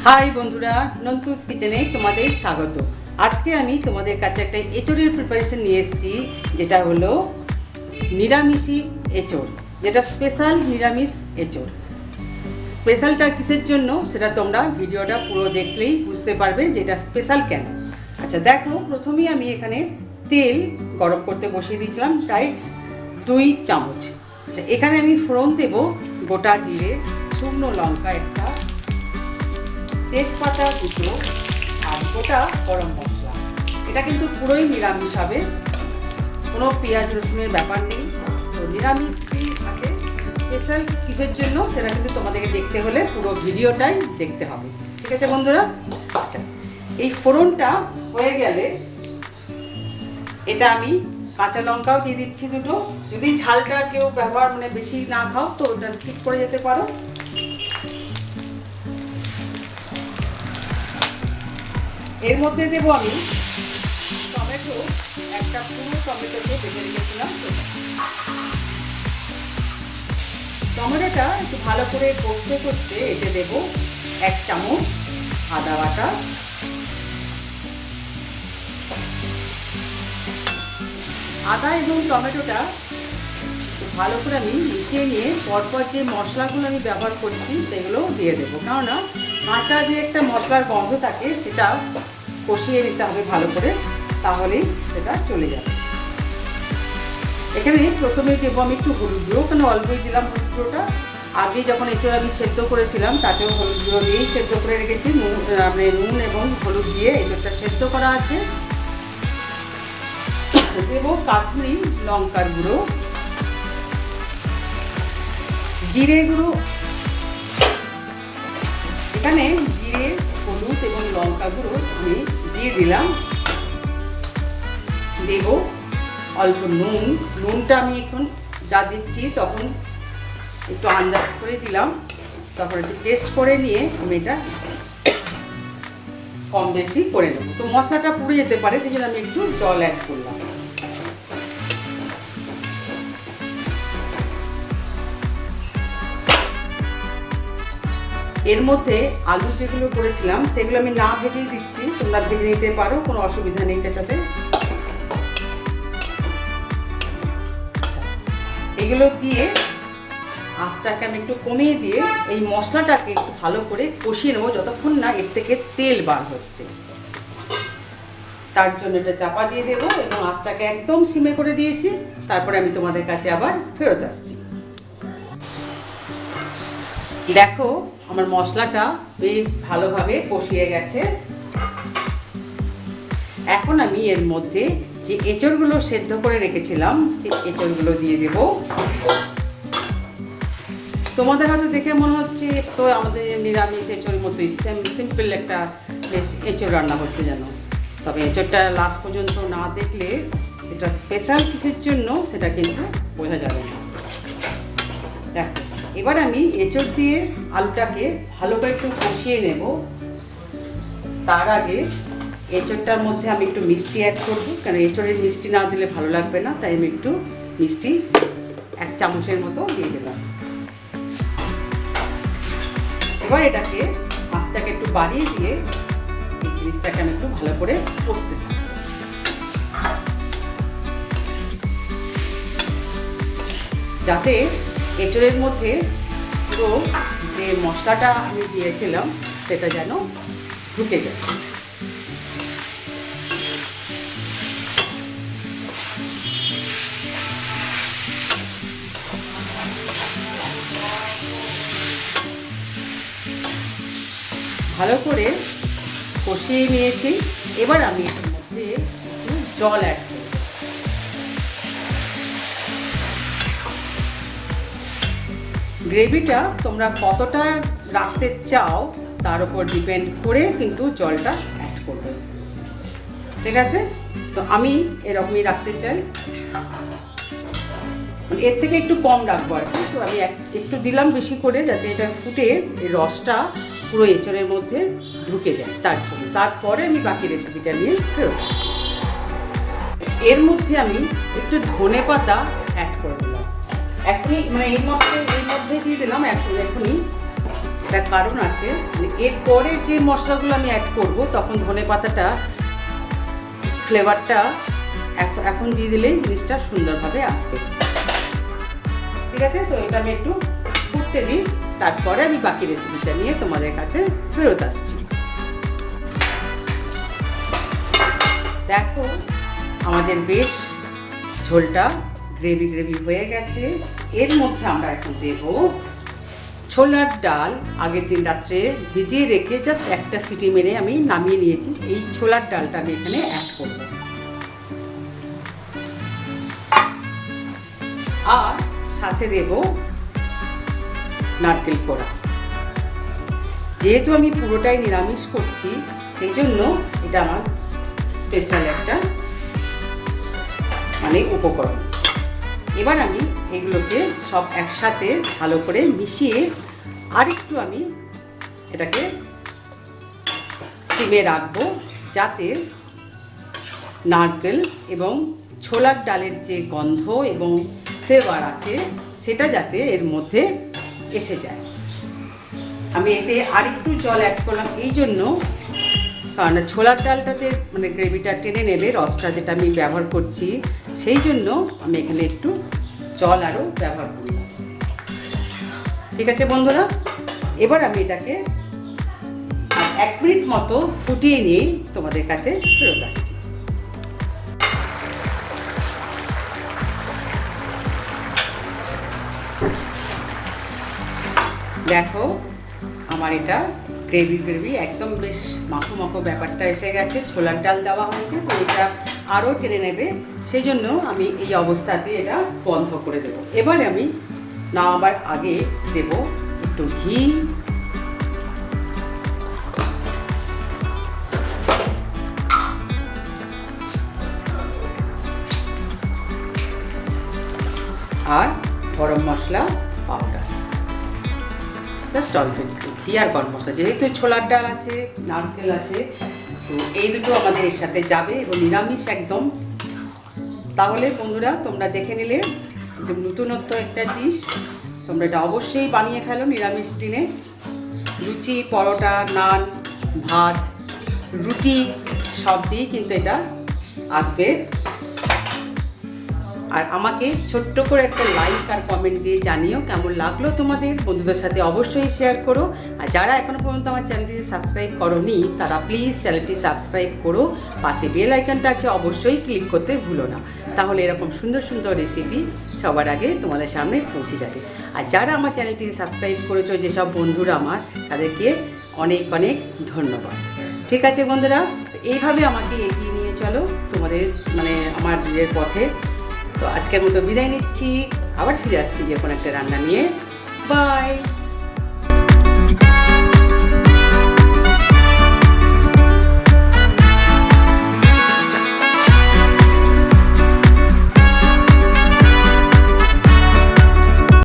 High বন্ধুরা, নন্তুস কিচেনে তোমাদের স্বাগত। আজকে আমি তোমাদের কাছে একটা এঁচোড়ের প্রিপারেশন নিয়ে এসেছি, যেটা হলো নিরামিষি এঁচোড়, যেটা স্পেশাল নিরামিষ এঁচোড়। স্পেশালটা কিসের জন্য সেটা তোমরা ভিডিওটা পুরো দেখলেই বুঝতে পারবে যে এটা স্পেশাল কেন। আচ্ছা দেখো, প্রথমেই আমি এখানে তেল গরম করতে বসিয়ে দিয়েছিলাম প্রায় 2 চামচ। আচ্ছা, এখানে আমি ফোড়ন দেব গোটা জিরে, শুকনো লঙ্কা একটা, তেজপাতা দুটো আর গোটা গরম মশলা। এটা কিন্তু পুরোই নিরামিষ হবে, কোনো পেঁয়াজ রসুনের ব্যাপার নেই। তো নিরামিষই আছে, স্পেশাল কিসের জন্য সেটা কিন্তু তোমাদেরকে দেখতে হলে পুরো ভিডিওটাই দেখতে হবে, ঠিক আছে বন্ধুরা? আচ্ছা, এই ফোড়নটা হয়ে গেলে এটা আমি কাঁচা লঙ্কাও দিয়ে দিচ্ছি দুটো। যদি ঝালটা কেউ ব্যবহার বেশি না খাও তো ওটা স্কিপ করে যেতে পারো। এর মধ্যে দেব আমি টমেটো, একটা পুরো টমেটোকে বেটে রেখেছিলাম। টমেটোটা একটু ভালো করে কষতে কষতে এতে দেব 1 চামচ আদা বাটা, আদা এবং টমেটোটা ভালো করে আমি মিশিয়ে নিয়ে পরপর যে মশলাগুলো আমি ব্যবহার করছি সেগুলো দিয়ে দেবো। কেননা কাঁচা যে একটা মশলার গন্ধ থাকে সেটা কষিয়ে নিতে হবে ভালো করে, তাহলেই সেটা চলে যাবে। এখানে প্রথমে দেবো আমি একটু হলুদ গুঁড়ো, কেন অল্পই দিলাম হলুদ গুঁড়োটা। আগে যখন এঁচোড় আমি সেদ্ধ করেছিলাম তাতেও হলুদ গুঁড়ো দিয়েই সেদ্ধ করে রেখেছি। নুন এবং হলুদ দিয়ে এঁচোড়টা সেদ্ধ করা আছে। দেবো কাশ্মীরি লঙ্কার গুঁড়ো, জিরে গুঁড়ো। এখানে জিরে, হলুদ এবং লঙ্কা গুঁড়ো আমি দিয়ে দিলাম। দেব অল্প নুন, নুনটা আমি এখন যা দিচ্ছি তখন একটু আন্দাজ করে দিলাম, তারপর একটু টেস্ট করে নিয়ে আমি এটা কম বেশি করে নেব। তো মশলাটা পুড়ে যেতে পারে, সেই জন্য আমি একটু জল অ্যাড করলাম। এর মধ্যে আলু যেগুলো করেছিলাম সেগুলো আমি না ভেজেই দিচ্ছি, তোমরা ভেজে নিতে পারো, কোনো অসুবিধা নেই এটাতে। এগুলো দিয়ে আঁচটাকে আমি একটু কমিয়ে দিয়ে এই মশলাটাকে একটু ভালো করে কষিয়ে নেবো যতক্ষণ না এর থেকে তেল বার হচ্ছে। তার জন্য এটা চাপা দিয়ে দেবো এবং আঁচটাকে একদম সিমে করে দিয়েছি। তারপরে আমি তোমাদের কাছে আবার ফেরত আসছি। দেখো, আমার মশলাটা বেশ ভালোভাবে কষিয়ে গেছে। এখন আমি এর মধ্যে যে এঁচোড়গুলো সেদ্ধ করে রেখেছিলাম সেই এঁচোড়গুলো দিয়ে দেব। তোমাদের হয়তো দেখে মনে হচ্ছে তো আমাদের নিরামিষ এঁচোড়ের মতোই সিম্পল একটা বেশ এঁচোড় রান্না হচ্ছে যেন। তবে এঁচোড়টা লাস্ট পর্যন্ত না দেখলে এটা স্পেশাল কিসের জন্য সেটা কিন্তু বোঝা যাবে না। দেখো, এবার আমি এঁচোড় দিয়ে আলুটাকে ভালো করে একটু কষিয়ে নেব। তার আগে এঁচোড়টার মধ্যে আমি একটু মিষ্টি অ্যাড করবো, কারণ এঁচোড়ের মিষ্টি না দিলে ভালো লাগবে না, তাই আমি একটু মিষ্টি 1 চামচের মতো দিয়ে দিলাম। এবার এটাকে আঁচটাকে একটু বাড়িয়ে দিয়ে এই জিনিসটাকে আমি একটু ভালো করে কষতে থাকি, যাতে এঁচোড়ের মধ্যে পুরো যে মশলাটা আমি দিয়েছিলাম সেটা যেন ঢুকে যায়। ভালো করে কষিয়ে নিয়েছি। এবার আমি এর মধ্যে একটু জল অ্যাড করব। গ্রেভিটা তোমরা কতটা রাখতে চাও তার উপর ডিপেন্ড করে কিন্তু জলটা অ্যাড করবে, ঠিক আছে? তো আমি এরকমই রাখতে চাই, এর থেকে একটু কম রাখবো আর কি। তো আমি একটু দিলাম বেশি করে, যাতে এটা ফুটে এই রসটা পুরো এঁচোড়ের মধ্যে ঢুকে যায় তার জন্য। তারপরে আমি বাকি রেসিপিটা নিয়ে ফেরত আসছি। এর মধ্যে আমি একটু ধনে পাতা অ্যাড করে দিলাম এখনই, এর মধ্যে দিয়ে দিলাম এখনই। তার কারণ আছে, মানে এরপরে যে মশলাগুলো আমি অ্যাড করব তখন ধনেপাতাটা ফ্লেভারটা এখন দিয়ে দিলেই জিনিসটা সুন্দরভাবে আসবে। ঠিক আছে, তো এটা আমি একটু ফুটতে দিই, তারপরে আমি বাকি রেসিপিটা নিয়ে তোমাদের কাছে ফেরত আসছি। দেখো আমাদের বেশ ঝোলটা গ্রেভি হয়ে গেছে। এর মধ্যে আমরা এখন দেব ছোলার ডাল। আগের দিন রাত্রে ভিজিয়ে রেখে জাস্ট একটা সিটি মেরে আমি নামিয়ে নিয়েছি। এই ছোলার ডালটা আমি এখানে অ্যাড করব। আর সাথে দেব নারকেল কোড়া। যেহেতু আমি পুরোটাই নিরামিষ করছি সেই জন্য এটা আমার স্পেশাল একটা মানে উপকরণ। এবার আমি এগুলোকে সব একসাথে ভালো করে মিশিয়ে আরেকটু আমি এটাকে স্টিমে রাখবো, যাতে নারকেল এবং ছোলার ডালের যে গন্ধ এবং ফ্লেভার আছে সেটা যাতে এর মধ্যে এসে যায়। আমি এতে আরেকটু জল অ্যাড করলাম এই জন্য, কারণ ছোলার ডালটাতে মানে গ্রেভিটা টেনে নেবে, রসটা যেটা আমি ব্যবহার করছি, সেই জন্য আমি এখানে একটু জল আরও ব্যবহার করব। ঠিক আছে বন্ধুরা, এবার আমি এটাকে 1 মিনিট মতো ফুটিয়ে নিয়ে তোমাদের কাছে ফেরত আসছি। দেখো আমার এটা গ্রেভি একদম বেশ মাখো ব্যাপারটা এসে গেছে। ছোলার ডাল দেওয়া হয়েছে তো এটা আরও টেনে নেবে, সেই জন্য আমি এই অবস্থাতে এটা বন্ধ করে দেব। এবারে আমি নামাবার আগে দেব একটু ঘি, আর গরম মশলা পাউডার, জাস্ট অল্প একটু ঘি আর গরম মশলা। যেহেতু ছোলার ডাল আছে, নারকেল আছে, তো এই দুটো আমাদের এর সাথে যাবে এবং নিরামিষ একদম। তাহলে বন্ধুরা তোমরা দেখে নিলে নতুনত্ব একটা ডিশ, তোমরা এটা অবশ্যই বানিয়ে ফেলো নিরামিষ দিনে। লুচি, পরোটা, নান, ভাত, রুটি সব দিয়েই কিন্তু এটা আসবে। আর আমাকে ছোট্ট করে একটা লাইক আর কমেন্ট দিয়ে জানিও কেমন লাগলো তোমাদের। বন্ধুদের সাথে অবশ্যই শেয়ার করো। আর যারা এখনও পর্যন্ত আমার চ্যানেলটি সাবস্ক্রাইব করোনি তারা প্লিজ চ্যানেলটি সাবস্ক্রাইব করো। পাশে বেল আইকনটা আছে, অবশ্যই ক্লিক করতে ভুলো না, তাহলে এরকম সুন্দর রেসিপি সবার আগে তোমাদের সামনে পৌঁছে যাবে। আর যারা আমার চ্যানেলটি সাবস্ক্রাইব করেছো যেসব বন্ধুরা আমার, তাদেরকে অনেক ধন্যবাদ। ঠিক আছে বন্ধুরা, এইভাবে আমাকে এগিয়ে নিয়ে চলো তোমাদের মানে আমার বিয়ের পথে। তো আজকের মতো বিদায় নিচ্ছি, আবার ফিরে আসছি যে কোনো একটা রান্না নিয়ে। বাই।